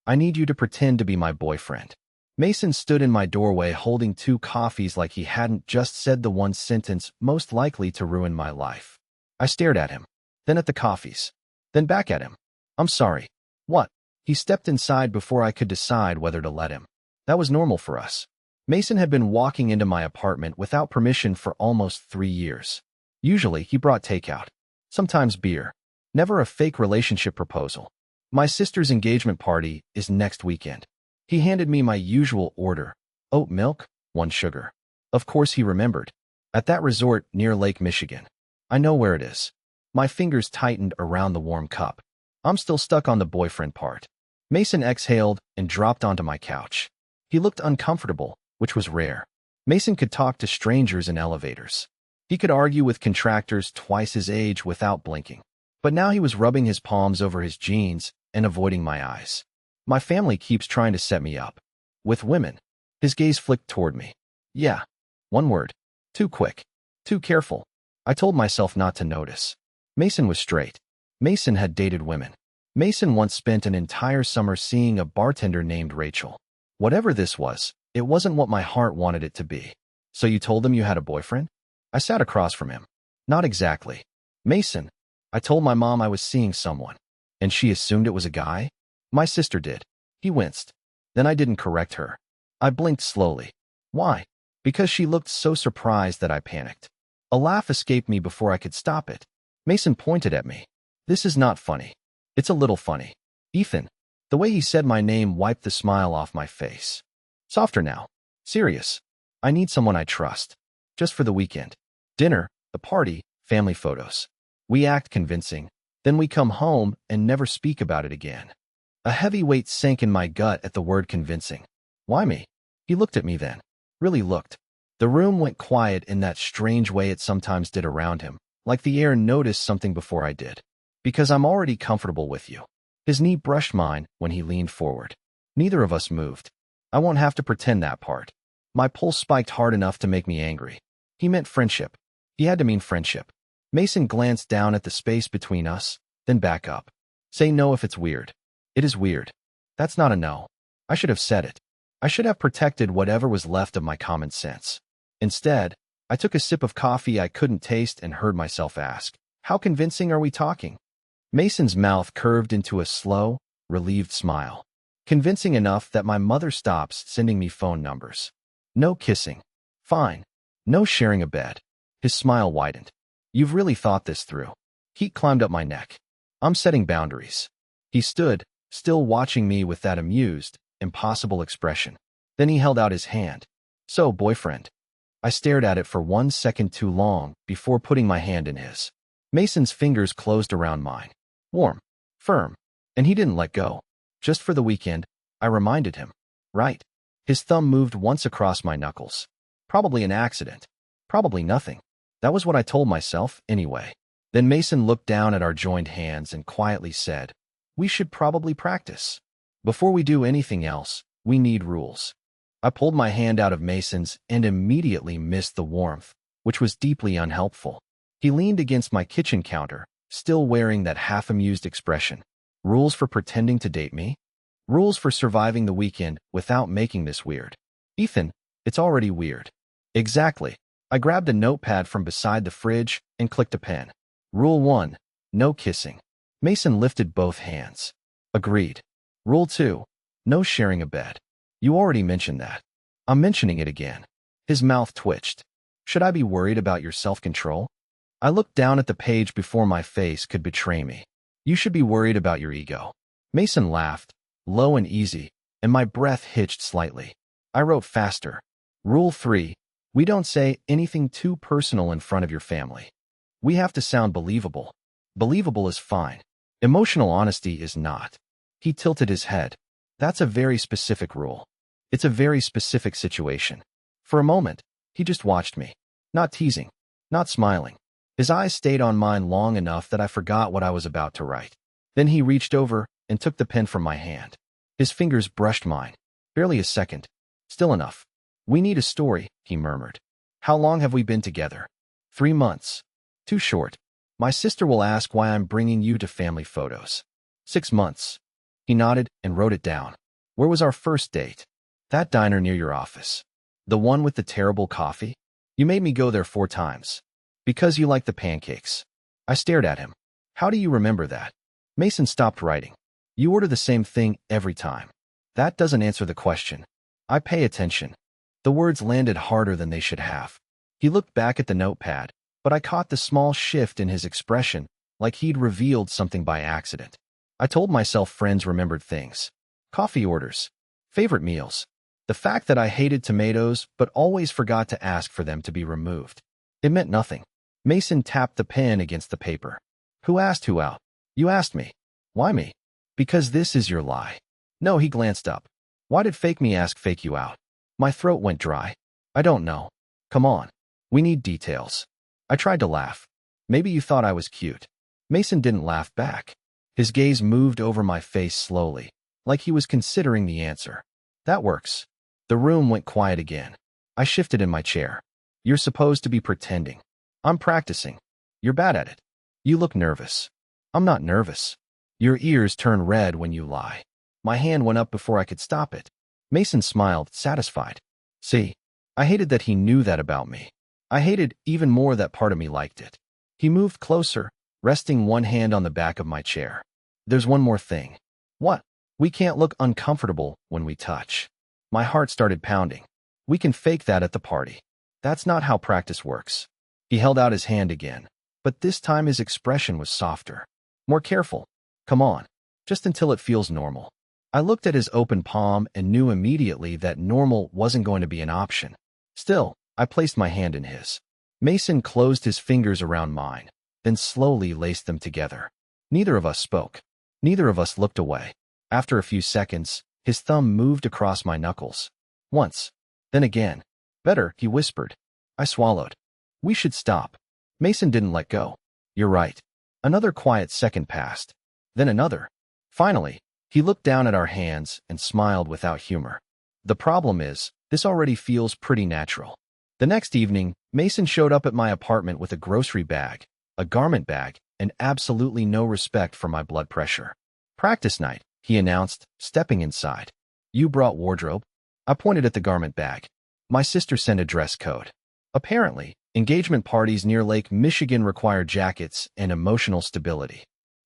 I need you to pretend to be my boyfriend. Mason stood in my doorway holding 2 coffees like he hadn't just said the one sentence most likely to ruin my life. I stared at him, then at the coffees, then back at him. I'm sorry. What? He stepped inside before I could decide whether to let him. That was normal for us. Mason had been walking into my apartment without permission for almost 3 years. Usually, he brought takeout, sometimes beer, never a fake relationship proposal. My sister's engagement party is next weekend. He handed me my usual order, oat milk, 1 sugar. Of course he remembered. At that resort near Lake Michigan. I know where it is. My fingers tightened around the warm cup. I'm still stuck on the boyfriend part. Mason exhaled and dropped onto my couch. He looked uncomfortable, which was rare. Mason could talk to strangers in elevators. He could argue with contractors twice his age without blinking. But now he was rubbing his palms over his jeans and avoiding my eyes. My family keeps trying to set me up. With women. His gaze flicked toward me. Yeah. 1 word. Too quick. Too careful. I told myself not to notice. Mason was straight. Mason had dated women. Mason once spent an entire summer seeing a bartender named Rachel. Whatever this was, it wasn't what my heart wanted it to be. So you told him you had a boyfriend? I sat across from him. Not exactly. Mason, I told my mom I was seeing someone. And she assumed it was a guy? My sister did. He winced. Then I didn't correct her. I blinked slowly. Why? Because she looked so surprised that I panicked. A laugh escaped me before I could stop it. Mason pointed at me. This is not funny. It's a little funny. Ethan. The way he said my name wiped the smile off my face. Softer now. Serious. I need someone I trust. Just for the weekend. Dinner, the party, family photos. We act convincing. Then we come home and never speak about it again. A heavy weight sank in my gut at the word convincing. Why me? He looked at me then. Really looked. The room went quiet in that strange way it sometimes did around him, like the air noticed something before I did. Because I'm already comfortable with you. His knee brushed mine when he leaned forward. Neither of us moved. I won't have to pretend that part. My pulse spiked hard enough to make me angry. He meant friendship. He had to mean friendship. Mason glanced down at the space between us, then back up. Say no if it's weird. It is weird. That's not a no. I should have said it. I should have protected whatever was left of my common sense. Instead, I took a sip of coffee I couldn't taste and heard myself ask, how convincing are we talking? Mason's mouth curved into a slow, relieved smile. Convincing enough that my mother stops sending me phone numbers. No kissing. Fine. No sharing a bed. His smile widened. You've really thought this through. Heat climbed up my neck. I'm setting boundaries. He stood, still watching me with that amused, impossible expression. Then he held out his hand. So, boyfriend. I stared at it for 1 second too long before putting my hand in his. Mason's fingers closed around mine. Warm. Firm. And he didn't let go. Just for the weekend, I reminded him. Right. His thumb moved once across my knuckles. Probably an accident. Probably nothing. That was what I told myself, anyway. Then Mason looked down at our joined hands and quietly said, we should probably practice. Before we do anything else, we need rules. I pulled my hand out of Mason's and immediately missed the warmth, which was deeply unhelpful. He leaned against my kitchen counter, still wearing that half-amused expression. Rules for pretending to date me? Rules for surviving the weekend without making this weird. Ethan, it's already weird. Exactly. I grabbed a notepad from beside the fridge and clicked a pen. Rule 1. No kissing. Mason lifted both hands. Agreed. Rule 2. No sharing a bed. You already mentioned that. I'm mentioning it again. His mouth twitched. Should I be worried about your self-control? I looked down at the page before my face could betray me. You should be worried about your ego. Mason laughed, low and easy, and my breath hitched slightly. I wrote faster. Rule 3. We don't say anything too personal in front of your family. We have to sound believable. Believable is fine. Emotional honesty is not. He tilted his head. That's a very specific rule. It's a very specific situation. For a moment, he just watched me. Not teasing. Not smiling. His eyes stayed on mine long enough that I forgot what I was about to write. Then he reached over and took the pen from my hand. His fingers brushed mine. Barely a second. Still enough. We need a story, he murmured. How long have we been together? 3 months. Too short. My sister will ask why I'm bringing you to family photos. 6 months. He nodded and wrote it down. Where was our first date? That diner near your office. The one with the terrible coffee? You made me go there 4 times. Because you like the pancakes. I stared at him. How do you remember that? Mason stopped writing. You order the same thing every time. That doesn't answer the question. I pay attention. The words landed harder than they should have. He looked back at the notepad, but I caught the small shift in his expression, like he'd revealed something by accident. I told myself friends remembered things. Coffee orders. Favorite meals. The fact that I hated tomatoes but always forgot to ask for them to be removed. It meant nothing. Mason tapped the pen against the paper. Who asked who out? You asked me. Why me? Because this is your lie. No, he glanced up. Why did fake me ask fake you out? My throat went dry. I don't know. Come on. We need details. I tried to laugh. Maybe you thought I was cute. Mason didn't laugh back. His gaze moved over my face slowly, like he was considering the answer. That works. The room went quiet again. I shifted in my chair. You're supposed to be pretending. I'm practicing. You're bad at it. You look nervous. I'm not nervous. Your ears turn red when you lie. My hand went up before I could stop it. Mason smiled, satisfied. See, I hated that he knew that about me. I hated even more that part of me liked it. He moved closer, resting one hand on the back of my chair. There's one more thing. What? We can't look uncomfortable when we touch. My heart started pounding. We can fake that at the party. That's not how practice works. He held out his hand again, but this time his expression was softer. More careful. Come on. Just until it feels normal. I looked at his open palm and knew immediately that normal wasn't going to be an option. Still, I placed my hand in his. Mason closed his fingers around mine, then slowly laced them together. Neither of us spoke. Neither of us looked away. After a few seconds, his thumb moved across my knuckles. Once. Then again. Better, he whispered. I swallowed. We should stop. Mason didn't let go. You're right. Another quiet second passed. Then another. Finally, he looked down at our hands and smiled without humor. The problem is, this already feels pretty natural. The next evening, Mason showed up at my apartment with a grocery bag, a garment bag, and absolutely no respect for my blood pressure. Practice night, he announced, stepping inside. You brought wardrobe? I pointed at the garment bag. My sister sent a dress code. Apparently, engagement parties near Lake Michigan require jackets and emotional stability.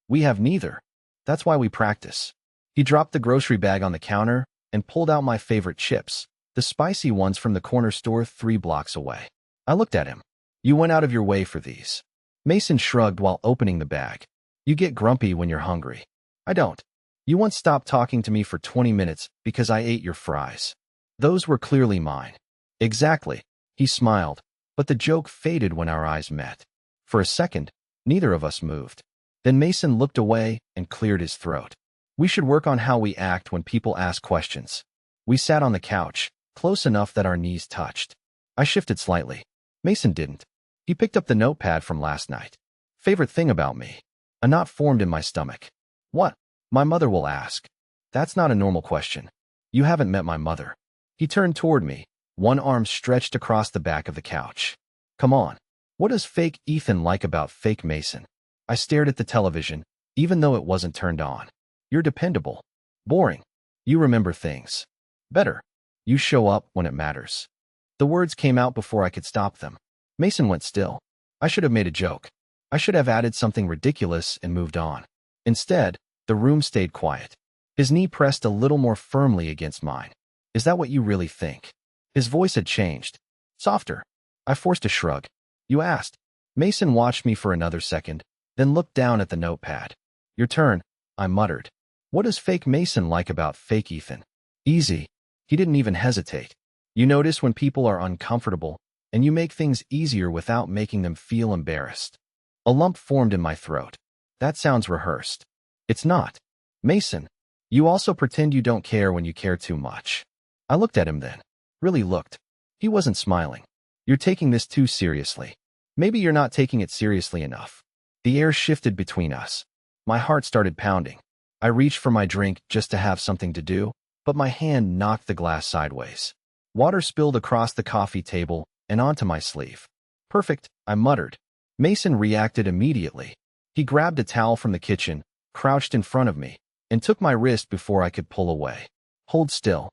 We have neither. That's why we practice. He dropped the grocery bag on the counter and pulled out my favorite chips, the spicy ones from the corner store 3 blocks away. I looked at him. You went out of your way for these. Mason shrugged while opening the bag. You get grumpy when you're hungry. I don't. You once stopped talking to me for 20 minutes because I ate your fries. Those were clearly mine. Exactly. He smiled, but the joke faded when our eyes met. For a second, neither of us moved. Then Mason looked away and cleared his throat. We should work on how we act when people ask questions. We sat on the couch, close enough that our knees touched. I shifted slightly. Mason didn't. He picked up the notepad from last night. Favorite thing about me. A knot formed in my stomach. What? My mother will ask. That's not a normal question. You haven't met my mother. He turned toward me, one arm stretched across the back of the couch. Come on. What does fake Ethan like about fake Mason? I stared at the television, even though it wasn't turned on. You're dependable. Boring. You remember things. Better. You show up when it matters. The words came out before I could stop them. Mason went still. I should have made a joke. I should have added something ridiculous and moved on. Instead, the room stayed quiet. His knee pressed a little more firmly against mine. Is that what you really think? His voice had changed. Softer. I forced a shrug. You asked. Mason watched me for another second, then looked down at the notepad. Your turn, I muttered. What does fake Mason like about fake Ethan? Easy. He didn't even hesitate. You notice when people are uncomfortable, and you make things easier without making them feel embarrassed. A lump formed in my throat. That sounds rehearsed. It's not. Mason, you also pretend you don't care when you care too much. I looked at him then. Really looked. He wasn't smiling. You're taking this too seriously. Maybe you're not taking it seriously enough. The air shifted between us. My heart started pounding. I reached for my drink just to have something to do, but my hand knocked the glass sideways. Water spilled across the coffee table and onto my sleeve. Perfect, I muttered. Mason reacted immediately. He grabbed a towel from the kitchen, crouched in front of me, and took my wrist before I could pull away. Hold still.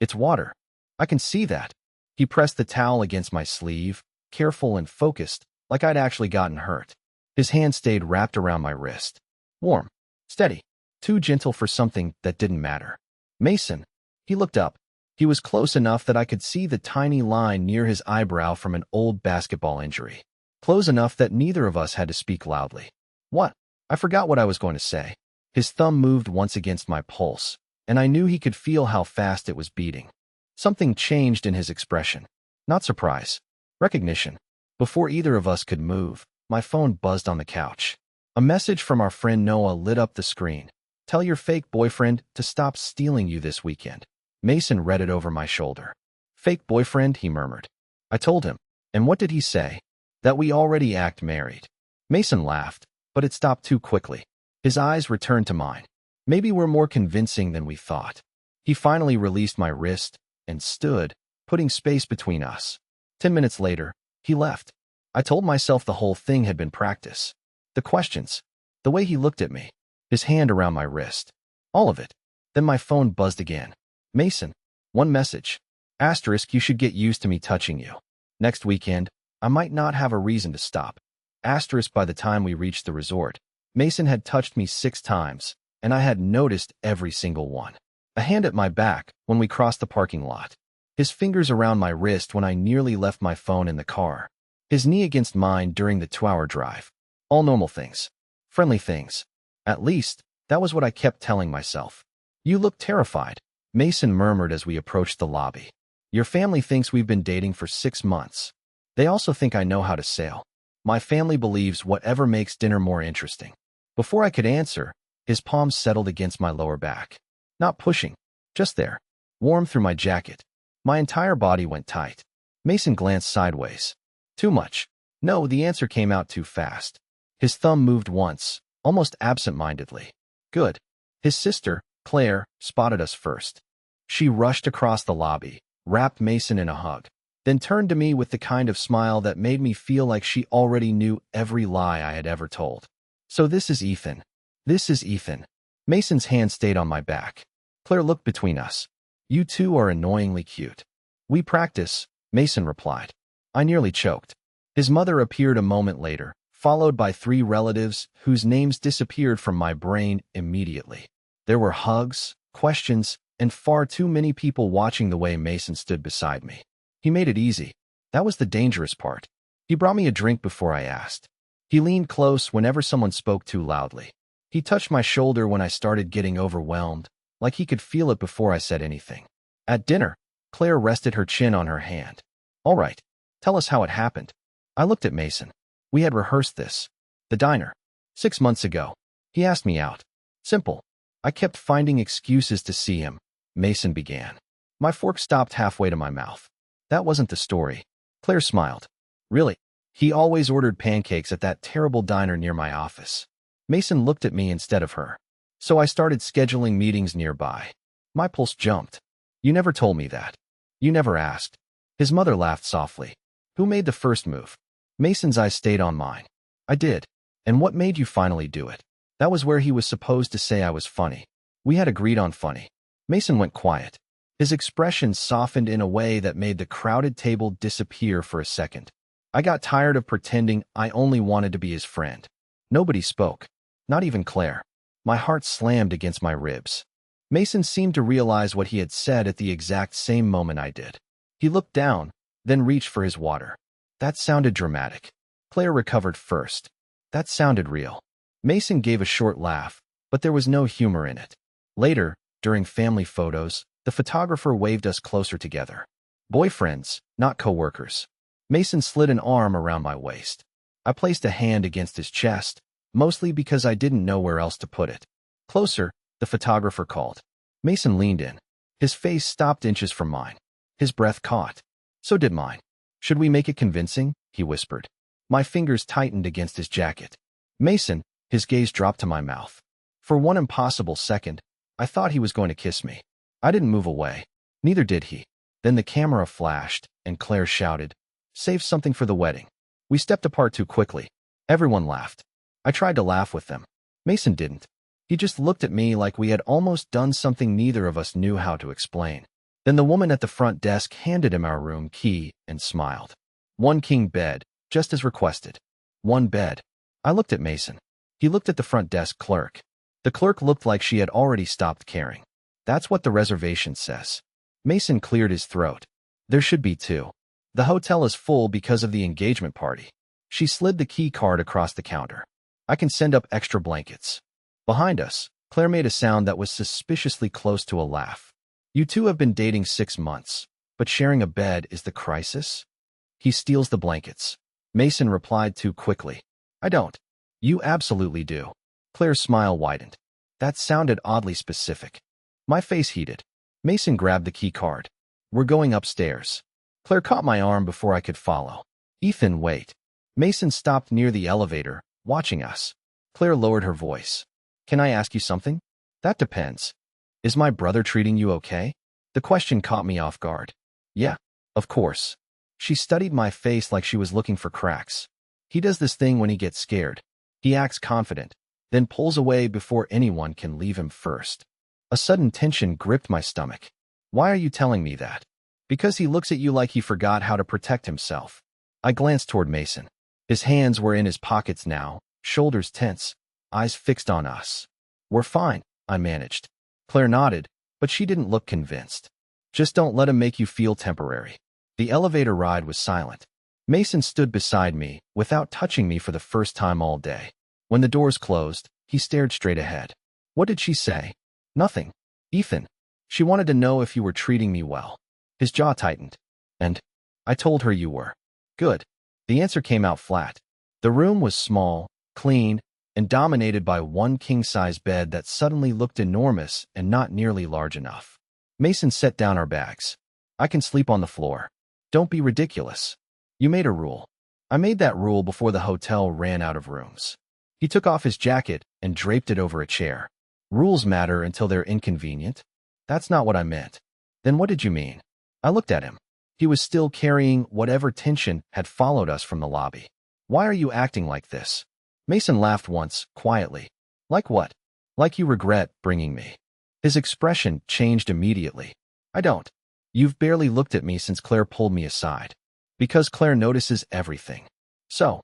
It's water. I can see that. He pressed the towel against my sleeve, careful and focused, like I'd actually gotten hurt. His hand stayed wrapped around my wrist. Warm. Steady. Too gentle for something that didn't matter. Mason. He looked up. He was close enough that I could see the tiny line near his eyebrow from an old basketball injury. Close enough that neither of us had to speak loudly. What? I forgot what I was going to say. His thumb moved once against my pulse, and I knew he could feel how fast it was beating. Something changed in his expression. Not surprise. Recognition. Before either of us could move, my phone buzzed on the couch. A message from our friend Noah lit up the screen. Tell your fake boyfriend to stop stealing you this weekend. Mason read it over my shoulder. Fake boyfriend, he murmured. I told him. And what did he say? That we already act married. Mason laughed, but it stopped too quickly. His eyes returned to mine. Maybe we're more convincing than we thought. He finally released my wrist and stood, putting space between us. 10 minutes later, he left. I told myself the whole thing had been practice. The questions, the way he looked at me, his hand around my wrist, all of it. Then my phone buzzed again. Mason, one message. Asterisk, you should get used to me touching you. Next weekend, I might not have a reason to stop. Asterisk, by the time we reached the resort, Mason had touched me 6 times, and I had noticed every single one. A hand at my back when we crossed the parking lot. His fingers around my wrist when I nearly left my phone in the car. His knee against mine during the 2-hour drive. All normal things. Friendly things. At least, that was what I kept telling myself. You look terrified, Mason murmured as we approached the lobby. Your family thinks we've been dating for 6 months. They also think I know how to sail. My family believes whatever makes dinner more interesting. Before I could answer, his palms settled against my lower back. Not pushing, just there. Warm through my jacket. My entire body went tight. Mason glanced sideways. Too much. No, the answer came out too fast. His thumb moved once, almost absent-mindedly. Good. His sister, Claire, spotted us first. She rushed across the lobby, wrapped Mason in a hug, then turned to me with the kind of smile that made me feel like she already knew every lie I had ever told. So this is Ethan. This is Ethan. Mason's hand stayed on my back. Claire looked between us. You two are annoyingly cute. We practice, Mason replied. I nearly choked. His mother appeared a moment later, followed by 3 relatives whose names disappeared from my brain immediately. There were hugs, questions, and far too many people watching the way Mason stood beside me. He made it easy. That was the dangerous part. He brought me a drink before I asked. He leaned close whenever someone spoke too loudly. He touched my shoulder when I started getting overwhelmed, like he could feel it before I said anything. At dinner, Claire rested her chin on her hand. All right, tell us how it happened. I looked at Mason. We had rehearsed this. The diner. 6 months ago. He asked me out. Simple. I kept finding excuses to see him. Mason began. My fork stopped halfway to my mouth. That wasn't the story. Claire smiled. Really? He always ordered pancakes at that terrible diner near my office. Mason looked at me instead of her. So I started scheduling meetings nearby. My pulse jumped. You never told me that. You never asked. His mother laughed softly. Who made the first move? Mason's eyes stayed on mine. I did. And what made you finally do it? That was where he was supposed to say I was funny. We had agreed on funny. Mason went quiet. His expression softened in a way that made the crowded table disappear for a second. I got tired of pretending I only wanted to be his friend. Nobody spoke. Not even Claire. My heart slammed against my ribs. Mason seemed to realize what he had said at the exact same moment I did. He looked down, then reached for his water. That sounded dramatic. Claire recovered first. That sounded real. Mason gave a short laugh, but there was no humor in it. Later, during family photos, the photographer waved us closer together. Boyfriends, not co-workers. Mason slid an arm around my waist. I placed a hand against his chest, mostly because I didn't know where else to put it. Closer, the photographer called. Mason leaned in. His face stopped inches from mine. His breath caught. So did mine. Should we make it convincing? He whispered. My fingers tightened against his jacket. Mason, his gaze dropped to my mouth. For one impossible second, I thought he was going to kiss me. I didn't move away. Neither did he. Then the camera flashed, and Claire shouted, "Save something for the wedding." We stepped apart too quickly. Everyone laughed. I tried to laugh with them. Mason didn't. He just looked at me like we had almost done something neither of us knew how to explain. Then the woman at the front desk handed him our room key and smiled. 1 king bed, just as requested. 1 bed. I looked at Mason. He looked at the front desk clerk. The clerk looked like she had already stopped caring. That's what the reservation says. Mason cleared his throat. There should be 2. The hotel is full because of the engagement party. She slid the key card across the counter. I can send up extra blankets. Behind us, Claire made a sound that was suspiciously close to a laugh. You 2 have been dating 6 months, but sharing a bed is the crisis? He steals the blankets. Mason replied too quickly. I don't. You absolutely do. Claire's smile widened. That sounded oddly specific. My face heated. Mason grabbed the key card. We're going upstairs. Claire caught my arm before I could follow. Ethan, wait. Mason stopped near the elevator, watching us. Claire lowered her voice. Can I ask you something? That depends. Is my brother treating you okay? The question caught me off guard. Yeah, of course. She studied my face like she was looking for cracks. He does this thing when he gets scared. He acts confident, then pulls away before anyone can leave him first. A sudden tension gripped my stomach. Why are you telling me that? Because he looks at you like he forgot how to protect himself. I glanced toward Mason. His hands were in his pockets now, shoulders tense, eyes fixed on us. We're fine, I managed. Claire nodded, but she didn't look convinced. Just don't let him make you feel temporary. The elevator ride was silent. Mason stood beside me, without touching me for the first time all day. When the doors closed, he stared straight ahead. What did she say? Nothing. Ethan. She wanted to know if you were treating me well. His jaw tightened. And I told her you were. Good. The answer came out flat. The room was small, clean, and dominated by 1 king-size bed that suddenly looked enormous and not nearly large enough. Mason set down our bags. I can sleep on the floor. Don't be ridiculous. You made a rule. I made that rule before the hotel ran out of rooms. He took off his jacket and draped it over a chair. Rules matter until they're inconvenient. That's not what I meant. Then what did you mean? I looked at him. He was still carrying whatever tension had followed us from the lobby. Why are you acting like this? Mason laughed once, quietly. Like what? Like you regret bringing me. His expression changed immediately. I don't. You've barely looked at me since Claire pulled me aside. Because Claire notices everything. So,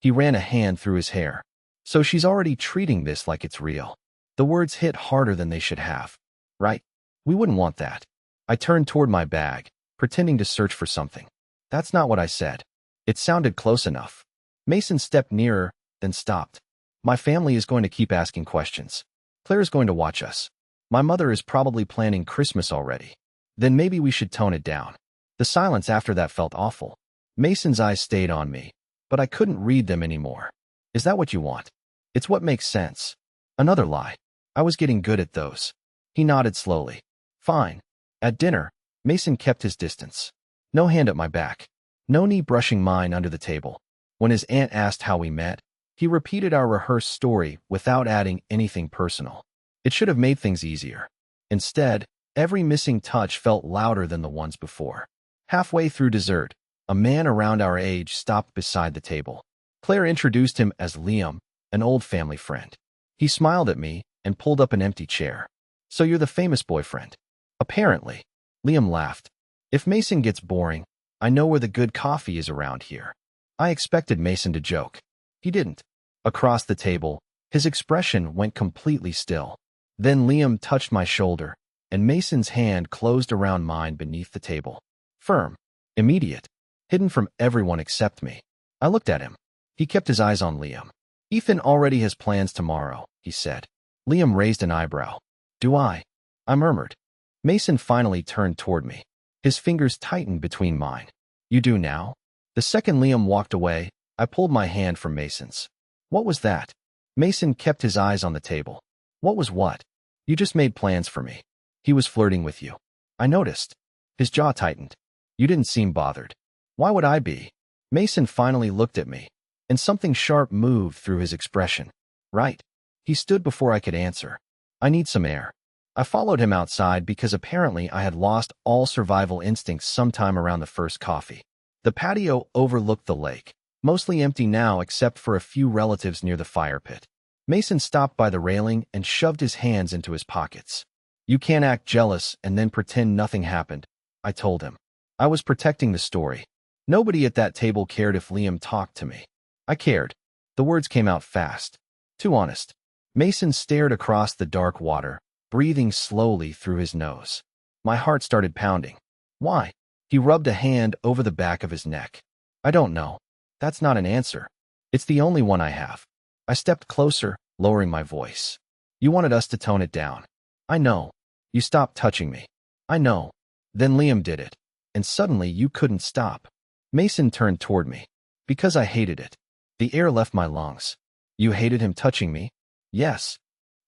he ran a hand through his hair. So she's already treating this like it's real. The words hit harder than they should have. Right? We wouldn't want that. I turned toward my bag, pretending to search for something. That's not what I said. It sounded close enough. Mason stepped nearer, then stopped. My family is going to keep asking questions. Claire's going to watch us. My mother is probably planning Christmas already. Then maybe we should tone it down. The silence after that felt awful. Mason's eyes stayed on me, but I couldn't read them anymore. Is that what you want? It's what makes sense. Another lie. I was getting good at those. He nodded slowly. Fine. At dinner, Mason kept his distance. No hand at my back. No knee brushing mine under the table. When his aunt asked how we met, he repeated our rehearsed story without adding anything personal. It should have made things easier. Instead, every missing touch felt louder than the ones before. Halfway through dessert, a man around our age stopped beside the table. Claire introduced him as Liam, an old family friend. He smiled at me and pulled up an empty chair. So you're the famous boyfriend. Apparently. Liam laughed. If Mason gets boring, I know where the good coffee is around here. I expected Mason to joke. He didn't. Across the table, his expression went completely still. Then Liam touched my shoulder, and Mason's hand closed around mine beneath the table. Firm. Immediate. Hidden from everyone except me. I looked at him. He kept his eyes on Liam. Ethan already has plans tomorrow, he said. Liam raised an eyebrow. Do I? I murmured. Mason finally turned toward me. His fingers tightened between mine. You do now? The second Liam walked away, I pulled my hand from Mason's. What was that? Mason kept his eyes on the table. What was what? You just made plans for me. He was flirting with you. I noticed. His jaw tightened. You didn't seem bothered. Why would I be? Mason finally looked at me, and something sharp moved through his expression. Right. He stood before I could answer. I need some air. I followed him outside because apparently I had lost all survival instincts sometime around the first coffee. The patio overlooked the lake, mostly empty now except for a few relatives near the fire pit. Mason stopped by the railing and shoved his hands into his pockets. You can't act jealous and then pretend nothing happened, I told him. I was protecting the story. Nobody at that table cared if Liam talked to me. I cared. The words came out fast. Too honest. Mason stared across the dark water, breathing slowly through his nose. My heart started pounding. Why? He rubbed a hand over the back of his neck. I don't know. That's not an answer. It's the only one I have. I stepped closer, lowering my voice. You wanted us to tone it down. I know. You stopped touching me. I know. Then Liam did it. And suddenly you couldn't stop. Mason turned toward me. Because I hated it. The air left my lungs. You hated him touching me? Yes.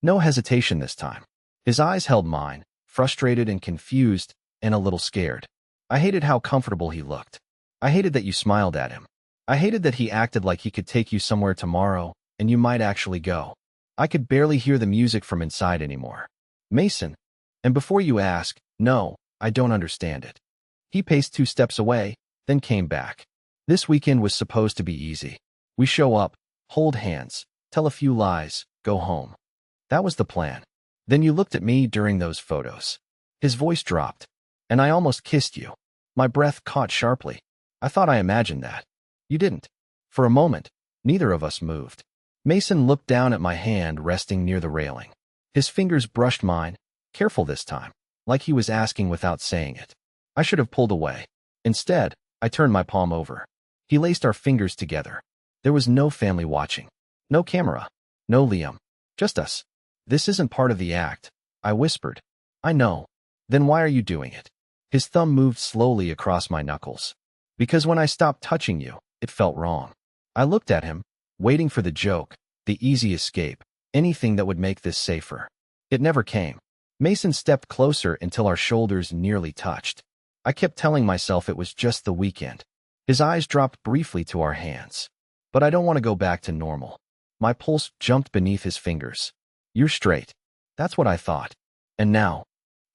No hesitation this time. His eyes held mine, frustrated and confused, and a little scared. I hated how comfortable he looked. I hated that you smiled at him. I hated that he acted like he could take you somewhere tomorrow, and you might actually go. I could barely hear the music from inside anymore. Mason. And before you ask, no, I don't understand it. He paced 2 steps away, then came back. This weekend was supposed to be easy. We show up, hold hands, tell a few lies, go home. That was the plan. Then you looked at me during those photos. His voice dropped. And I almost kissed you. My breath caught sharply. I thought I imagined that. You didn't. For a moment, neither of us moved. Mason looked down at my hand resting near the railing. His fingers brushed mine, careful this time, like he was asking without saying it. I should have pulled away. Instead, I turned my palm over. He laced our fingers together. There was no family watching. No camera. No Liam. Just us. This isn't part of the act, I whispered. I know. Then why are you doing it? His thumb moved slowly across my knuckles. Because when I stopped touching you, it felt wrong. I looked at him, waiting for the joke, the easy escape, anything that would make this safer. It never came. Mason stepped closer until our shoulders nearly touched. I kept telling myself it was just the weekend. His eyes dropped briefly to our hands. But I don't want to go back to normal. My pulse jumped beneath his fingers. You're straight. That's what I thought. And now,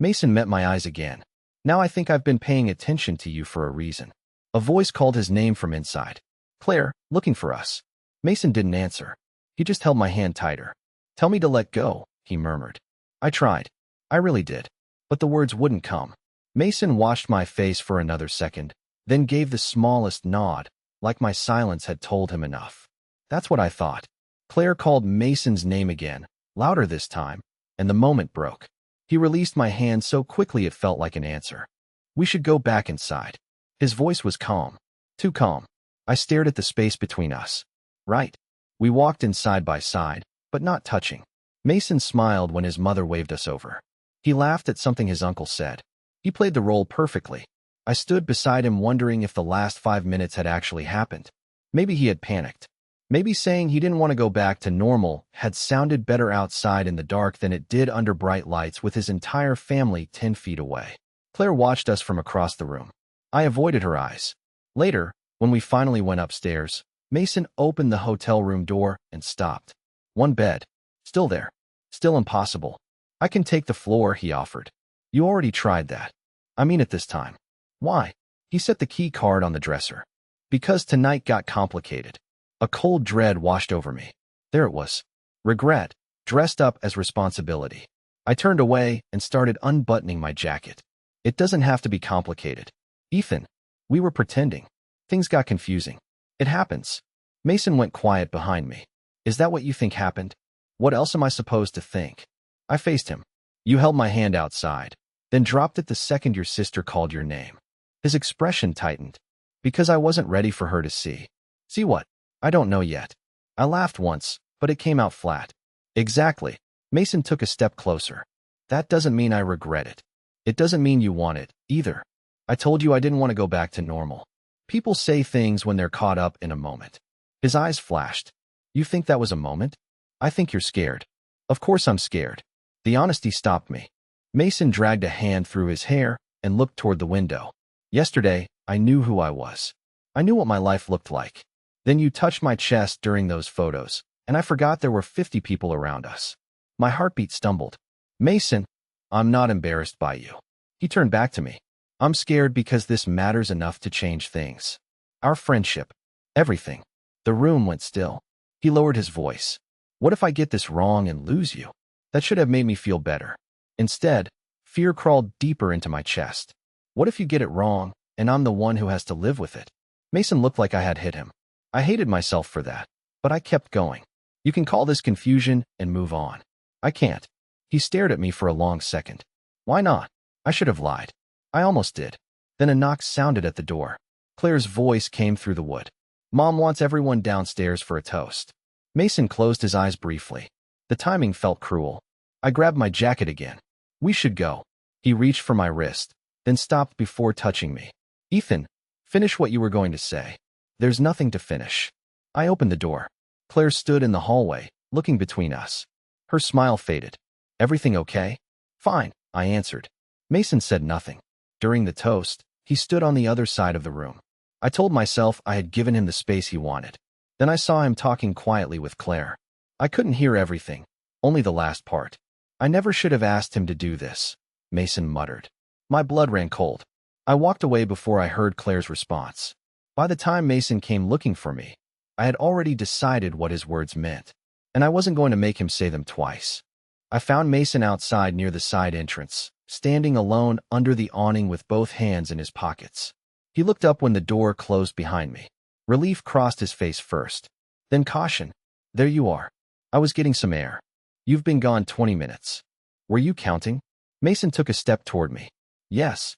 Mason met my eyes again. Now I think I've been paying attention to you for a reason. A voice called his name from inside. Claire, looking for us. Mason didn't answer. He just held my hand tighter. Tell me to let go, he murmured. I tried. I really did. But the words wouldn't come. Mason watched my face for another second, then gave the smallest nod, like my silence had told him enough. That's what I thought. Claire called Mason's name again, louder this time, and the moment broke. He released my hand so quickly it felt like an answer. We should go back inside. His voice was calm. Too calm. I stared at the space between us. Right. We walked in side by side, but not touching. Mason smiled when his mother waved us over. He laughed at something his uncle said. He played the role perfectly. I stood beside him wondering if the last 5 minutes had actually happened. Maybe he had panicked. Maybe saying he didn't want to go back to normal had sounded better outside in the dark than it did under bright lights with his entire family 10 feet away. Claire watched us from across the room. I avoided her eyes. Later, when we finally went upstairs, Mason opened the hotel room door and stopped. One bed. Still there. Still impossible. I can take the floor, he offered. You already tried that. I mean it this time. Why? He set the key card on the dresser. Because tonight got complicated. A cold dread washed over me. There it was. Regret, dressed up as responsibility. I turned away and started unbuttoning my jacket. It doesn't have to be complicated. Ethan, we were pretending. Things got confusing. It happens. Mason went quiet behind me. Is that what you think happened? What else am I supposed to think? I faced him. You held my hand outside, then dropped it the second your sister called your name. His expression tightened. Because I wasn't ready for her to see. See what? I don't know yet. I laughed once, but it came out flat. Exactly. Mason took a step closer. That doesn't mean I regret it. It doesn't mean you want it, either. I told you I didn't want to go back to normal. People say things when they're caught up in a moment. His eyes flashed. You think that was a moment? I think you're scared. Of course I'm scared. The honesty stopped me. Mason dragged a hand through his hair and looked toward the window. Yesterday, I knew who I was. I knew what my life looked like. Then you touched my chest during those photos, and I forgot there were 50 people around us. My heartbeat stumbled. Mason, I'm not embarrassed by you. He turned back to me. I'm scared because this matters enough to change things. Our friendship. Everything. The room went still. He lowered his voice. What if I get this wrong and lose you? That should have made me feel better. Instead, fear crawled deeper into my chest. What if you get it wrong, and I'm the one who has to live with it? Mason looked like I had hit him. I hated myself for that, but I kept going. You can call this confusion and move on. I can't. He stared at me for a long second. Why not? I should have lied. I almost did. Then a knock sounded at the door. Claire's voice came through the wood. Mom wants everyone downstairs for a toast. Mason closed his eyes briefly. The timing felt cruel. I grabbed my jacket again. We should go. He reached for my wrist, then stopped before touching me. Ethan, finish what you were going to say. There's nothing to finish. I opened the door. Claire stood in the hallway, looking between us. Her smile faded. Everything okay? Fine, I answered. Mason said nothing. During the toast, he stood on the other side of the room. I told myself I had given him the space he wanted. Then I saw him talking quietly with Claire. I couldn't hear everything, only the last part. I never should have asked him to do this, Mason muttered. My blood ran cold. I walked away before I heard Claire's response. By the time Mason came looking for me, I had already decided what his words meant, and I wasn't going to make him say them twice. I found Mason outside near the side entrance, standing alone under the awning with both hands in his pockets. He looked up when the door closed behind me. Relief crossed his face first, then caution. There you are. I was getting some air. You've been gone 20 minutes. Were you counting? Mason took a step toward me. Yes.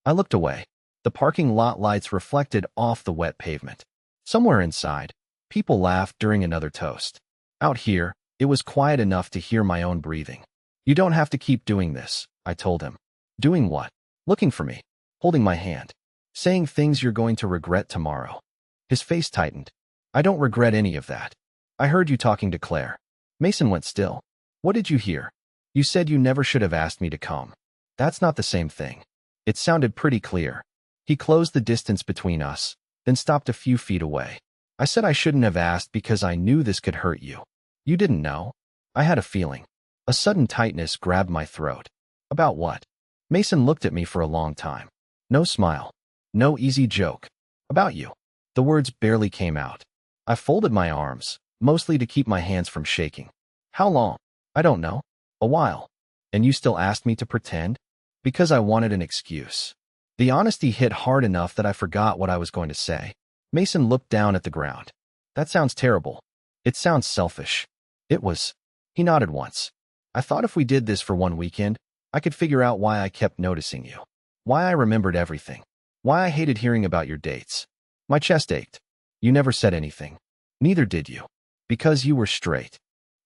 I looked away. The parking lot lights reflected off the wet pavement. Somewhere inside, people laughed during another toast. Out here, it was quiet enough to hear my own breathing. You don't have to keep doing this, I told him. Doing what? Looking for me. Holding my hand. Saying things you're going to regret tomorrow. His face tightened. I don't regret any of that. I heard you talking to Claire. Mason went still. What did you hear? You said you never should have asked me to come. That's not the same thing. It sounded pretty clear. He closed the distance between us, then stopped a few feet away. I said I shouldn't have asked because I knew this could hurt you. You didn't know. I had a feeling. A sudden tightness grabbed my throat. About what? Mason looked at me for a long time. No smile. No easy joke. About you. The words barely came out. I folded my arms, mostly to keep my hands from shaking. How long? I don't know. A while. And you still asked me to pretend? Because I wanted an excuse. The honesty hit hard enough that I forgot what I was going to say. Mason looked down at the ground. That sounds terrible. It sounds selfish. It was. He nodded once. I thought if we did this for one weekend, I could figure out why I kept noticing you. Why I remembered everything. Why I hated hearing about your dates. My chest ached. You never said anything. Neither did you. Because you were straight.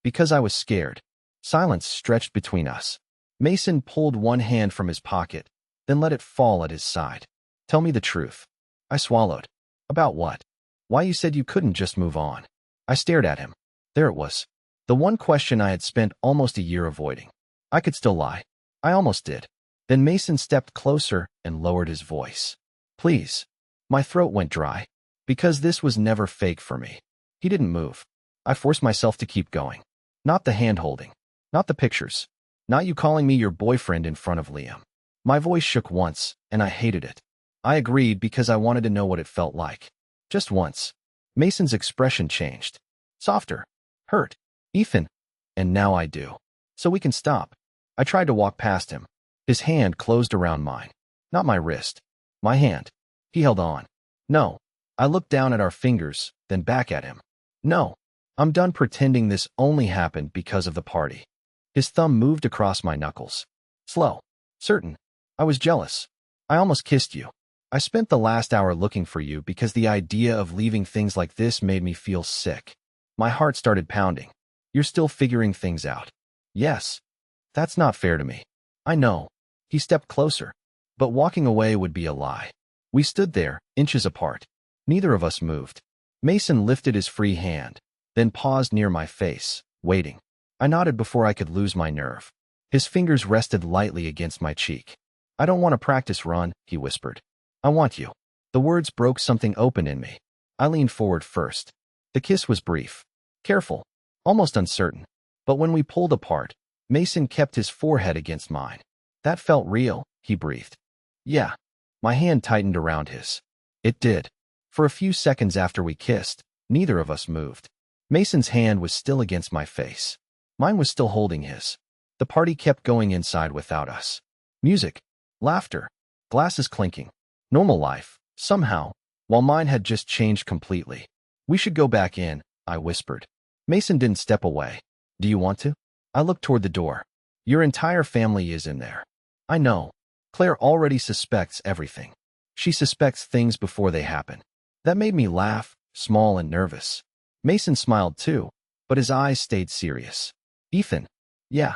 Because I was scared. Silence stretched between us. Mason pulled one hand from his pocket, then let it fall at his side. Tell me the truth. I swallowed. About what? Why you said you couldn't just move on. I stared at him. There it was. The one question I had spent almost a year avoiding. I could still lie. I almost did. Then Mason stepped closer and lowered his voice. Please. My throat went dry. Because this was never fake for me. He didn't move. I forced myself to keep going. Not the hand-holding. Not the pictures. Not you calling me your boyfriend in front of Liam. My voice shook once, and I hated it. I agreed because I wanted to know what it felt like. Just once. Mason's expression changed. Softer. Hurt. Ethan. And now I do. So we can stop. I tried to walk past him. His hand closed around mine. Not my wrist. My hand. He held on. No. I looked down at our fingers, then back at him. No. I'm done pretending this only happened because of the party. His thumb moved across my knuckles. Slow. Certain. I was jealous. I almost kissed you. I spent the last hour looking for you because the idea of leaving things like this made me feel sick. My heart started pounding. You're still figuring things out. Yes. That's not fair to me. I know. He stepped closer. But walking away would be a lie. We stood there, inches apart. Neither of us moved. Mason lifted his free hand, then paused near my face, waiting. I nodded before I could lose my nerve. His fingers rested lightly against my cheek. I don't want to practice run, he whispered. I want you. The words broke something open in me. I leaned forward first. The kiss was brief. Careful. Almost uncertain. But when we pulled apart, Mason kept his forehead against mine. That felt real, he breathed. Yeah. My hand tightened around his. It did. For a few seconds after we kissed, neither of us moved. Mason's hand was still against my face. Mine was still holding his. The party kept going inside without us. Music, laughter, glasses clinking. Normal life, somehow, while mine had just changed completely. We should go back in, I whispered. Mason didn't step away. Do you want to? I looked toward the door. Your entire family is in there. I know. Claire already suspects everything. She suspects things before they happen. That made me laugh, small and nervous. Mason smiled too, but his eyes stayed serious. Ethan. Yeah.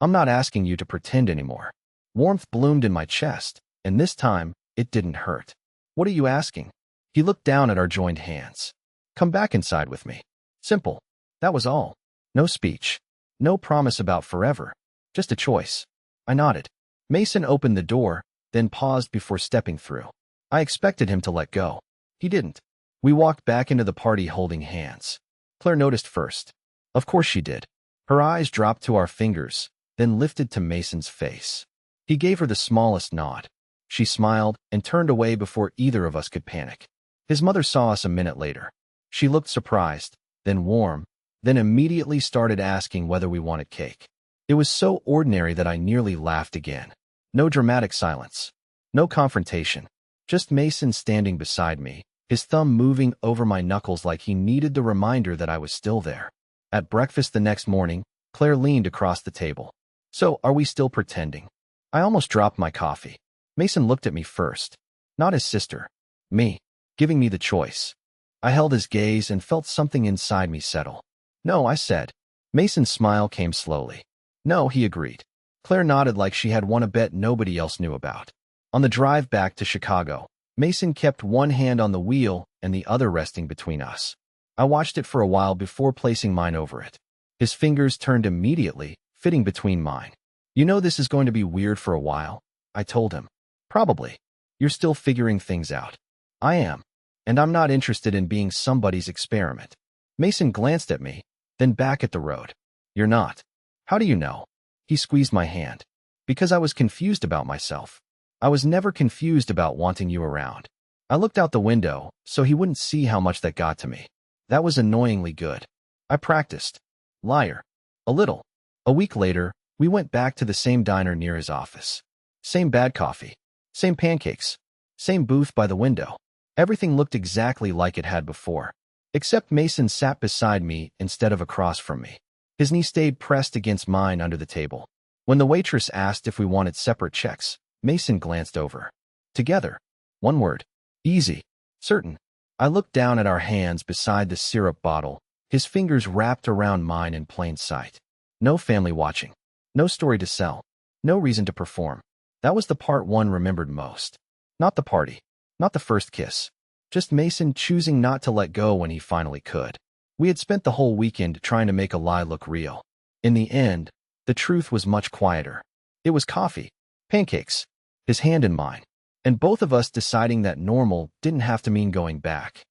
I'm not asking you to pretend anymore. Warmth bloomed in my chest, and this time, it didn't hurt. What are you asking? He looked down at our joined hands. Come back inside with me. Simple. That was all. No speech. No promise about forever. Just a choice. I nodded. Mason opened the door, then paused before stepping through. I expected him to let go. He didn't. We walked back into the party holding hands. Claire noticed first. Of course she did. Her eyes dropped to our fingers, then lifted to Mason's face. He gave her the smallest nod. She smiled and turned away before either of us could panic. His mother saw us a minute later. She looked surprised, then warm, then immediately started asking whether we wanted cake. It was so ordinary that I nearly laughed again. No dramatic silence. No confrontation. Just Mason standing beside me, his thumb moving over my knuckles like he needed the reminder that I was still there. At breakfast the next morning, Claire leaned across the table. So, are we still pretending? I almost dropped my coffee. Mason looked at me first. Not his sister. Me. Giving me the choice. I held his gaze and felt something inside me settle. No, I said. Mason's smile came slowly. No, he agreed. Claire nodded like she had won a bet nobody else knew about. On the drive back to Chicago, Mason kept one hand on the wheel and the other resting between us. I watched it for a while before placing mine over it. His fingers turned immediately, fitting between mine. You know this is going to be weird for a while, I told him. Probably. You're still figuring things out. I am. And I'm not interested in being somebody's experiment. Mason glanced at me, then back at the road. You're not. How do you know? He squeezed my hand. Because I was confused about myself. I was never confused about wanting you around. I looked out the window, so he wouldn't see how much that got to me. That was annoyingly good. I practiced. Liar. A little. A week later, we went back to the same diner near his office. Same bad coffee. Same pancakes. Same booth by the window. Everything looked exactly like it had before. Except Mason sat beside me instead of across from me. His knee stayed pressed against mine under the table. When the waitress asked if we wanted separate checks, Mason glanced over. Together. One word. Easy. Certain. I looked down at our hands beside the syrup bottle, his fingers wrapped around mine in plain sight. No family watching. No story to sell. No reason to perform. That was the part one remembered most. Not the party. Not the first kiss. Just Mason choosing not to let go when he finally could. We had spent the whole weekend trying to make a lie look real. In the end, the truth was much quieter. It was coffee, pancakes, his hand in mine, and both of us deciding that normal didn't have to mean going back.